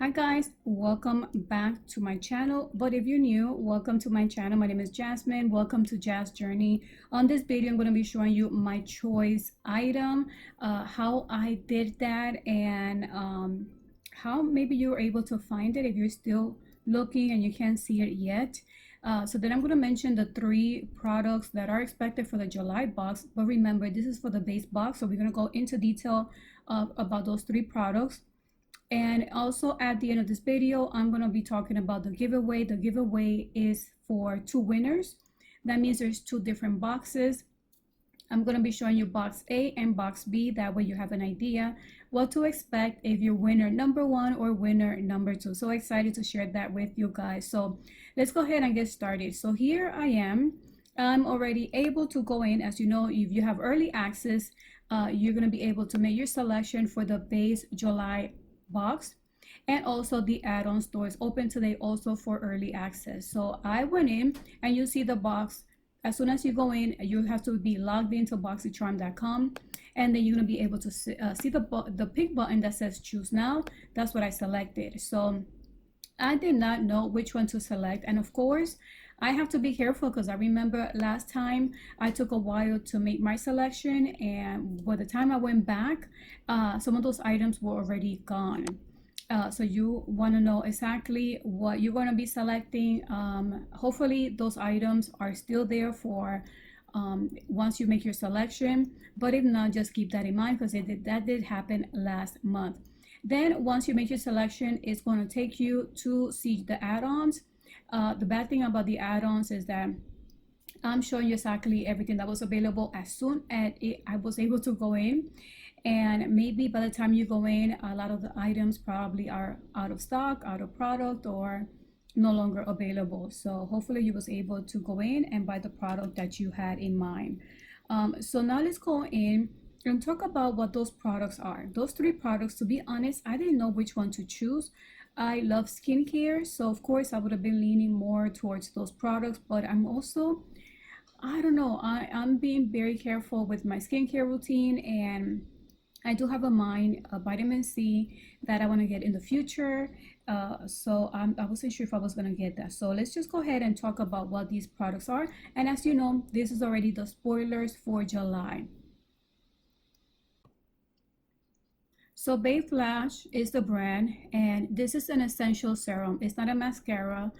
Hi guys, welcome back to my channel. But if you're new, welcome to my channel. My name is Jasmine. Welcome to Jazz Journey. On this video, I'm going to be showing you my choice item, how I did that, and how maybe you're able to find it if you're still looking and you can't see it yet. So then I'm going to mention the 3 products that are expected for the July box. But remember, this is for the base box, so we're going to go into detail about those 3 products. And also at the end of this video, I'm going to be talking about the giveaway. The giveaway is for 2 winners. That means there's 2 different boxes. I'm going to be showing you box A and box B. That way you have an idea what to expect if you're winner number 1 or winner number 2. So excited to share that with you guys. So let's go ahead and get started. So here I am. I'm already able to go in. As you know, if you have early access, you're going to be able to make your selection for the base July box, and also the add-on store is open today also for early access. So I went in and you see the box. As soon as you go in, you have to be logged into boxycharm.com, and then you're going to be able to see the pink button that says choose now. That's what I selected. So I did not know which one to select, and of course I have to be careful because I remember last time I took a while to make my selection, and by the time I went back, some of those items were already gone. So you want to know exactly what you're going to be selecting. Hopefully those items are still there for once you make your selection, but if not, just keep that in mind because that did happen last month. Then once you make your selection, it's going to take you to see the add-ons. The bad thing about the add-ons is that I'm showing you exactly everything that was available as soon as I was able to go in, and maybe by the time you go in, a lot of the items probably are out of stock, out of product, or no longer available. So hopefully you was able to go in and buy the product that you had in mind. So now let's go in and talk about what those products are. Those 3 products, to be honest, I didn't know which one to choose. I love skincare, so of course I would have been leaning more towards those products, but I'm also, I don't know, I'm being very careful with my skincare routine, and I do have a vitamin C that I want to get in the future. So I wasn't sure if I was going to get that. So let's just go ahead and talk about what these products are. And as you know, this is already the spoilers for July. So Bae Flash is the brand, and this is an essential serum. It's not a mascara.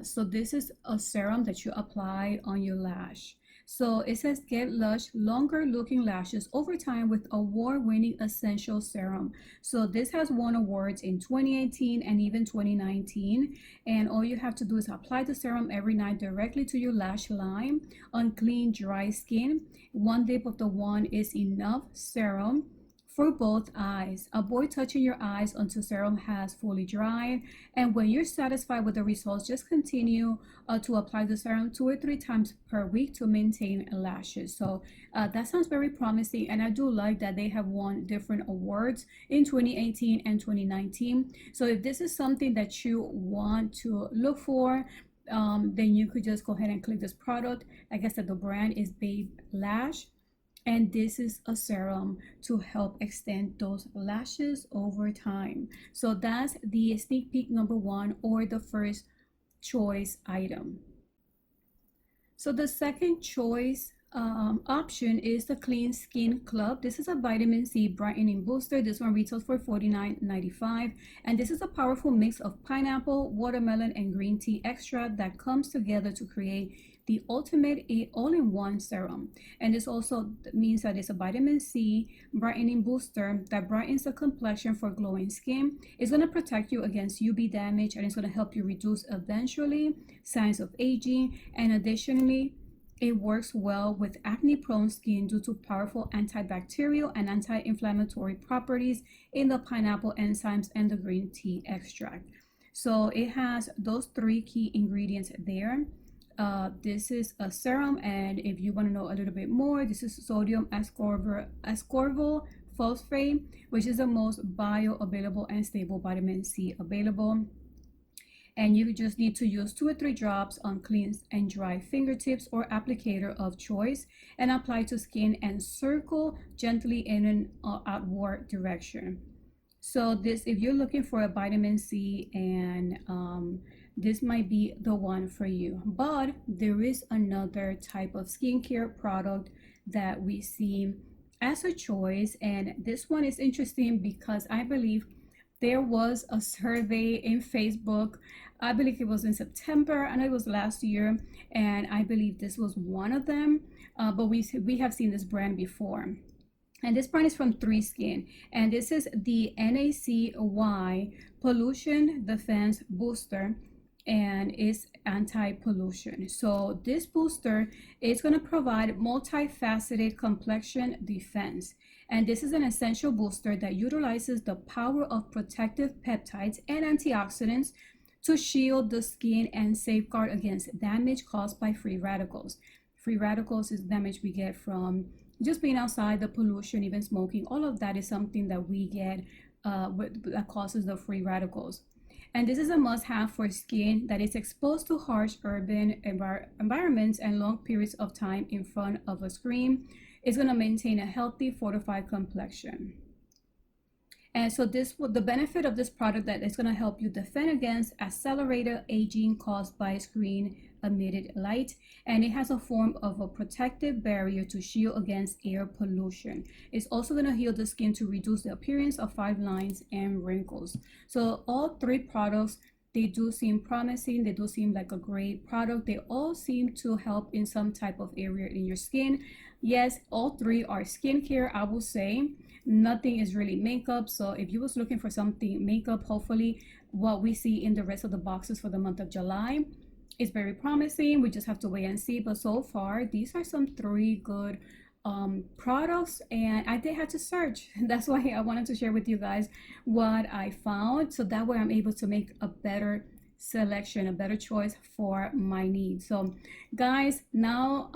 So this is a serum that you apply on your lash. So it says get lush, longer looking lashes over time with award-winning essential serum. So this has won awards in 2018 and even 2019. And all you have to do is apply the serum every night directly to your lash line on clean, dry skin. 1 dip of the wand is enough serum for both eyes. Avoid touching your eyes until serum has fully dried. And when you're satisfied with the results, just continue to apply the serum 2 or 3 times per week to maintain lashes. So that sounds very promising. And I do like that they have won different awards in 2018 and 2019. So if this is something that you want to look for, then you could just go ahead and click this product. Like I said, the brand is Bae Lash. And this is a serum to help extend those lashes over time. So that's the sneak peek number 1, or the first choice item. So the second choice option is the Clean Skin Club. This is a vitamin C brightening booster. This one retails for $49.95, and this is a powerful mix of pineapple, watermelon, and green tea extract that comes together to create the ultimate all-in-one serum. And this also means that it's a vitamin C brightening booster that brightens the complexion for glowing skin. It's going to protect you against UV damage, and it's going to help you reduce eventually signs of aging. And additionally, it works well with acne-prone skin due to powerful antibacterial and anti-inflammatory properties in the pineapple enzymes and the green tea extract. So it has those 3 key ingredients there. This is a serum, and if you want to know a little bit more, this is sodium ascorbyl phosphate, which is the most bioavailable and stable vitamin C available. And you just need to use 2 or 3 drops on clean and dry fingertips or applicator of choice, and apply to skin and circle gently in an outward direction. So this, if you're looking for a vitamin C, and this might be the one for you. But there is another type of skincare product that we see as a choice, and this one is interesting because I believe there was a survey in Facebook. I believe it was in September, and it was last year, and I believe this was one of them. But we have seen this brand before, and this brand is from 3Skin, and this is the NACY Pollution Defense Booster, and it's anti-pollution. So this booster is going to provide multifaceted complexion defense, and this is an essential booster that utilizes the power of protective peptides and antioxidants to shield the skin and safeguard against damage caused by free radicals. Free radicals is damage we get from just being outside, the pollution, even smoking. All of that is something that we get that causes the free radicals. And this is a must-have for skin that is exposed to harsh urban environments and long periods of time in front of a screen. It's going to maintain a healthy, fortified complexion. And so the benefit of this product that is going to help you defend against accelerated aging caused by screen emitted light, and it has a form of a protective barrier to shield against air pollution. It's also going to heal the skin to reduce the appearance of fine lines and wrinkles. So all three products, they do seem promising. They do seem like a great product. They all seem to help in some type of area in your skin. Yes, all three are skincare, I will say. Nothing is really makeup. So if you was looking for something makeup, hopefully what we see in the rest of the boxes for the month of July is very promising. We just have to wait and see. But so far, these are some three good products, and I did have to search. That's why I wanted to share with you guys what I found, so that way I'm able to make a better selection, a better choice for my needs. So guys, now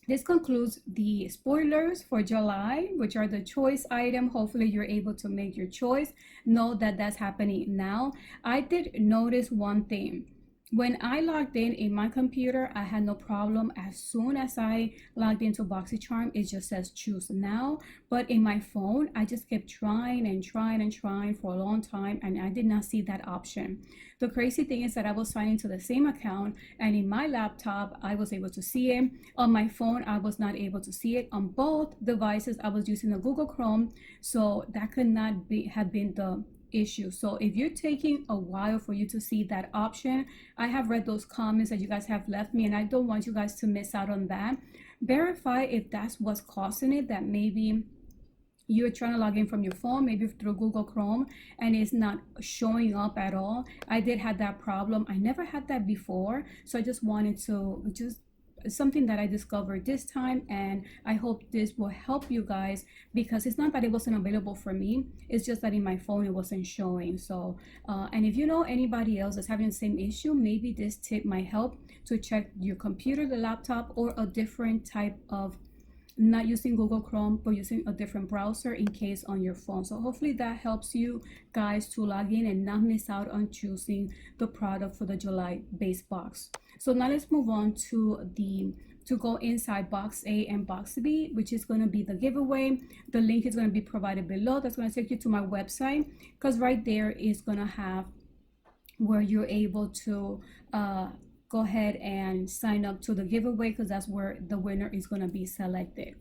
this concludes the spoilers for July, which are the choice item. Hopefully you're able to make your choice. Know that that's happening now. I did notice one thing. When I logged in my computer, I had no problem. As soon as I logged into Boxycharm, it just says choose now. But in my phone, I just kept trying and trying and trying for a long time, and I did not see that option. The crazy thing is that I was signed into the same account, and in my laptop, I was able to see it. On my phone, I was not able to see it. On both devices, I was using the Google Chrome, so that could not have been the issue. So if you're taking a while for you to see that option, I have read those comments that you guys have left me, and I don't want you guys to miss out on that. Verify if that's what's causing it, that maybe you're trying to log in from your phone, maybe through Google Chrome, and it's not showing up at all. I did have that problem. I never had that before, so I just wanted to something that I discovered this time, and I hope this will help you guys, because it's not that it wasn't available for me, it's just that in my phone it wasn't showing. So and if you know anybody else that's having the same issue, maybe this tip might help to check your computer, the laptop, or a different type of, not using Google Chrome, but using a different browser in case on your phone. So hopefully that helps you guys to log in and not miss out on choosing the product for the July base box. So now let's move on to go inside box A and box B, which is going to be the giveaway. The link is going to be provided below. That's going to take you to my website, because right there is going to have where you're able to go ahead and sign up to the giveaway, because that's where the winner is going to be selected.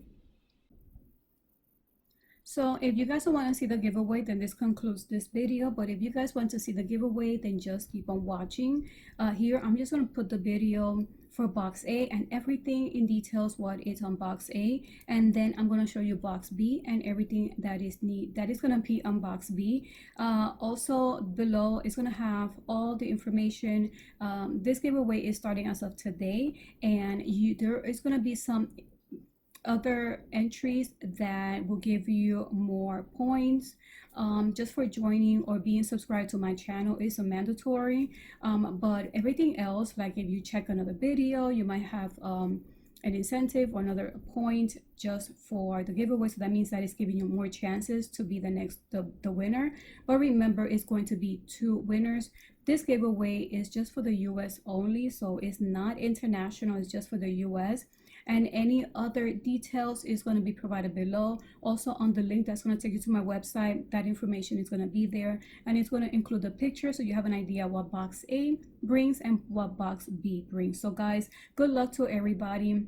So if you guys don't want to see the giveaway, then this concludes this video. But if you guys want to see the giveaway, then just keep on watching. Here I'm just going to put the video for box A and everything in details what is on box A, and then I'm going to show you box B and everything that is going to be on box B. Also below is going to have all the information. This giveaway is starting as of today, and there is going to be some other entries that will give you more points. Just for joining or being subscribed to my channel is a mandatory, but everything else, like if you check another video, you might have an incentive or another point just for the giveaway. So that means that it's giving you more chances to be the winner. But remember, it's going to be 2 winners. This giveaway is just for the US only, so it's not international, it's just for the US. and any other details is going to be provided below. Also on the link that's going to take you to my website, that information is going to be there, and it's going to include the picture so you have an idea what box A brings and what box B brings. So guys, good luck to everybody.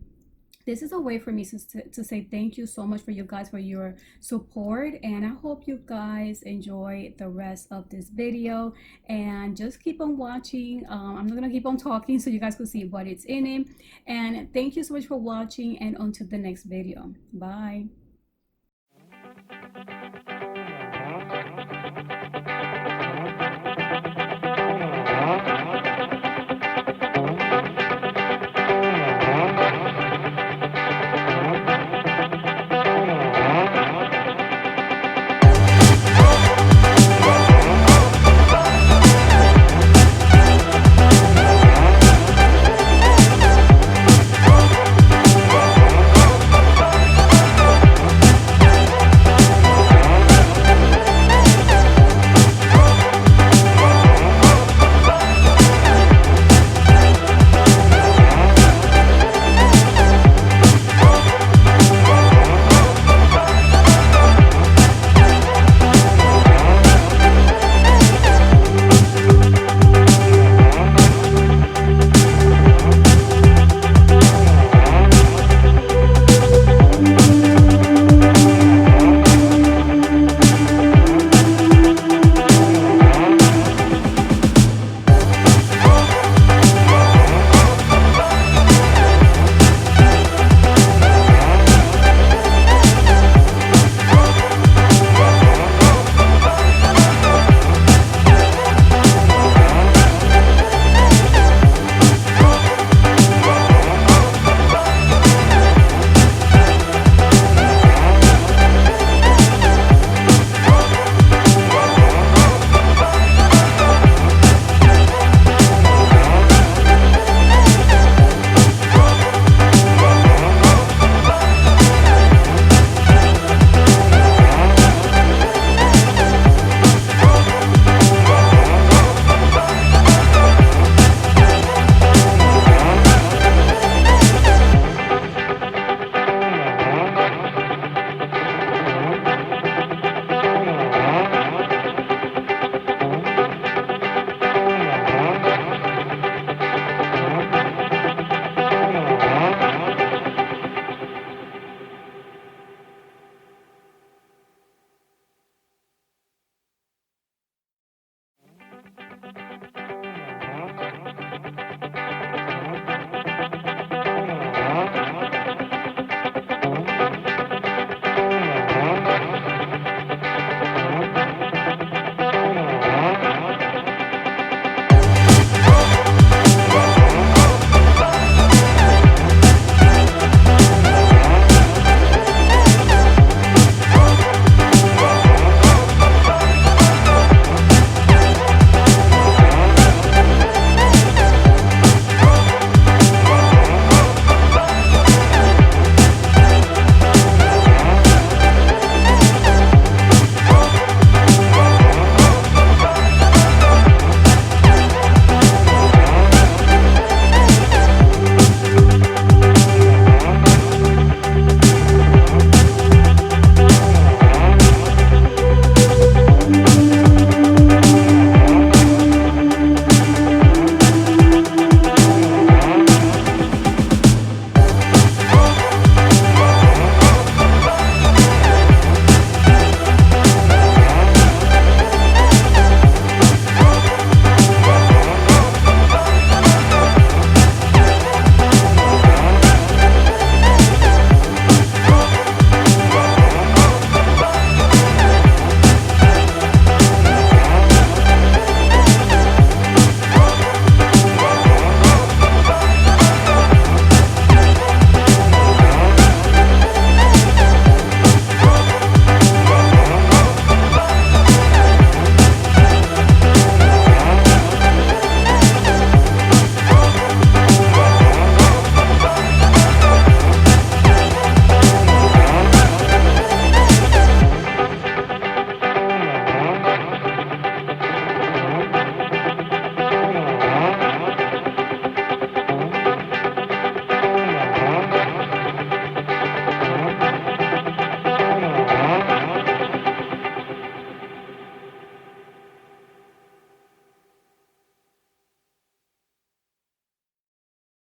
This is a way for me to say thank you so much for you guys for your support, and I hope you guys enjoy the rest of this video, and just keep on watching. I'm not gonna keep on talking so you guys can see what it's in it, and thank you so much for watching, and on to the next video. Bye.